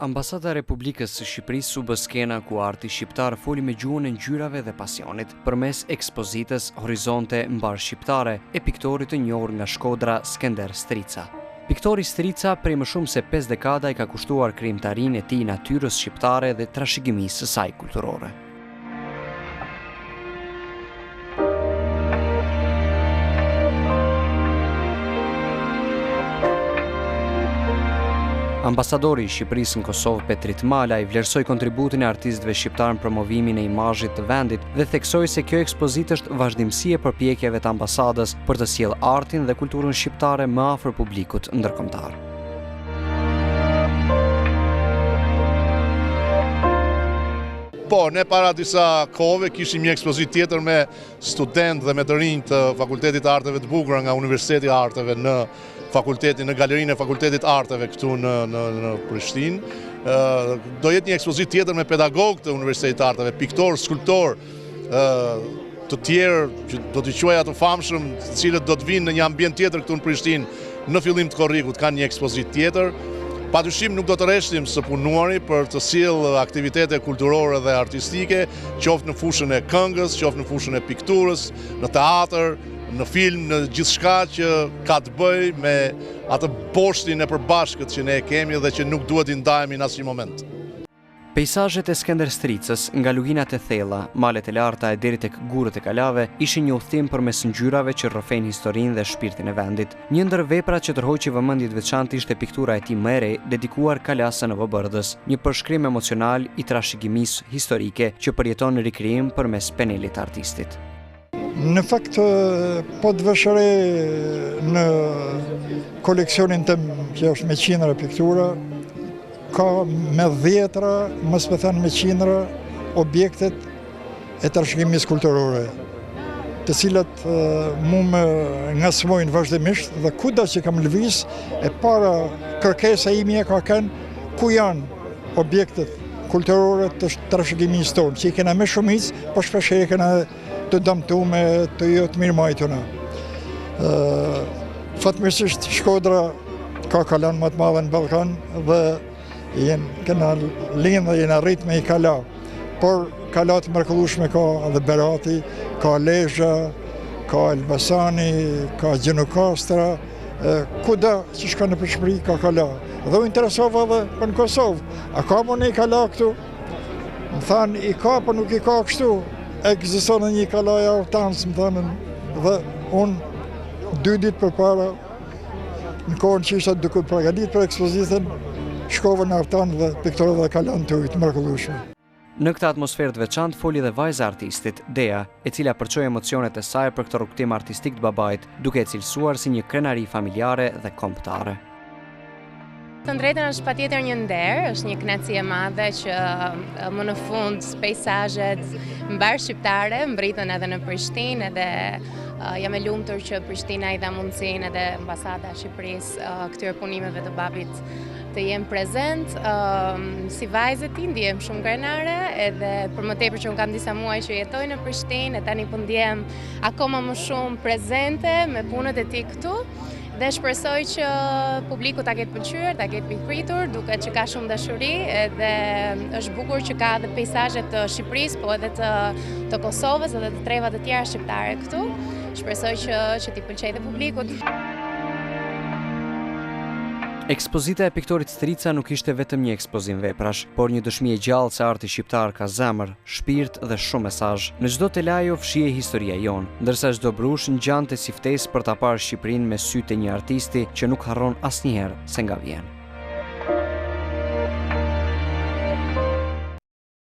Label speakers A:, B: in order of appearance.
A: Ambasada e Republikës së Shqipërisë u bë skena ku arti shqiptar foli me gjuhën e ngjyrave dhe pasionit përmes ekspozitës Horizonte mbar shqiptare e piktorit të njohur nga Shkodra Skënder Strica. Piktori Strica prej më shumë se 5 dekada i ka kushtuar krijimtarinë e tij natyrës shqiptare dhe trashëgimisë së saj kulturore. Ambasadori i Shqipërisë në Kosovë Petrit Mala i vlerësoi kontributin e artistëve shqiptar në promovimin e imazhit të vendit dhe theksoi se kjo ekspozitë është vazhdimsi e përpjekjeve të ambasadës për të sjellë artin dhe kulturën shqiptare më afër publikut ndërkombëtar.
B: Po, ne para disa kohëve kishim një ekspozitë tjetër me studentë dhe me të rinj të Fakultetit të Arteve të Bukura nga Universiteti i Arteve në galerinë e Fakultetit Arteve këtu në Prishtinë. Do jetë një ekspozitë tjetër me pedagogë të Universitetit Arteve, piktor, skulptor, të tjerë që do t'i quaja të famshëm, të cilët do të vinë në një ambient tjetër këtu në Prishtinë në fillim të korrikut, kanë një ekspozitë tjetër. Padyshim nuk do të rreshtim së punuari për të sjellë aktivitete kulturore dhe artistike, qoftë në fushën e këngës, qoftë në fushën e pikturës, në teatr, në film, në gjithçka që ka të bëjë me atë boshtin e përbashkët që ne kemi dhe që nuk duhet i ndajemi në asnjë moment.
A: Peizazhet e Skënder Stricës, nga luginat e thella, malet e larta e deri tek gurët e kalave, ishin një udhtim përmes ngjyrave që rrëfejnë historinë dhe shpirtin e vendit. Një ndër veprat që tërhoqi vëmendje të veçantë ishte piktura e tij më e re, dedikuar Kalasë në Vëbërdhës, një përshkrim emocional i trashëgimisë historike që përjeton rikrijim përmes penelit të artistit.
C: Në fakt, po të vëshëre në koleksionin tëm që është me qindra piktura, ka me dhjetra, mos me thënë me qindra, objektet e trashëgimisë kulturore, të cilat mu më ngacmojnë vazhdimisht dhe kuda që kam lëviz, e para kërkesa ime ka kënë ku janë objektet kulturore të trashëgimisë tonë, që i kena me shumicë, po shpesh e kena të dëmtume, të jo të mirëmajtuna. Fatmirësisht Shkodra ka kalan më të madhe në Ballkan dhe kena linë dhe jena rrit me i kala, por kalat mrekullueshme ka edhe Berati, ka Lezhë, ka Elbasani, ka Gjenukastra, kuda që shka në Shqipëri ka kala. Dhe u interesova edhe për në Kosovë, a ka më një kala këtu? Më thanë i ka, për nuk i ka kështu. Ekziston një kalaja ortanës, më thanë, dhe unë 2 ditë përpara, në kohën që isha duke përgatit për ekspozitën, shkova në artanë dhe piktorët dhe kalan të ujtë mrekullueshme.
A: Në këtë atmosferë të veçantë foli dhe vajza artistit, Dea, e cila përçoi emocionet e saj për këtë rrugtim artistik të babait, duke e cilësuar si një krenari familjare dhe kombëtare.
D: Të drejtën është patjetër një nder, është një kënaqësi e madhe që më në fund peizazhet mbar shqiptare mbritën edhe në Prishtinë dhe jam e lumtur që Prishtina i dha mundësinë edhe ambasada e Shqipërisë këtyre punimeve të babit të jem prezent. Si vajzë ti ndihem shumë krenare edhe për më tepër që unë kam disa muaj që jetoj në Prishtinë e tani po ndjem akoma më shumë prezente me punët e tij këtu. Dhe shpresoj që publiku ta ketë pëlqyer, ta ketë pikpritur, duke që ka shumë dashuri edhe është bukur që ka edhe peizazhe të Shqipërisë, po edhe të Kosovës edhe të treva të tjera shqiptare këtu. Shpresoj që t'i pëlqejë dhe publikut.
A: Ekspozita e piktorit Strica nuk ishte vetëm një ekspozim veprash, por një dëshmi e gjallë se arti shqiptar ka zemër, shpirt dhe shumë mesazh. Në çdo telajo fshihet historia jonë, ndërsa çdo brush ngjante si ftesë për ta parë Shqipërinë me sytë e një artisti që nuk harron asnjëherë se nga vjen.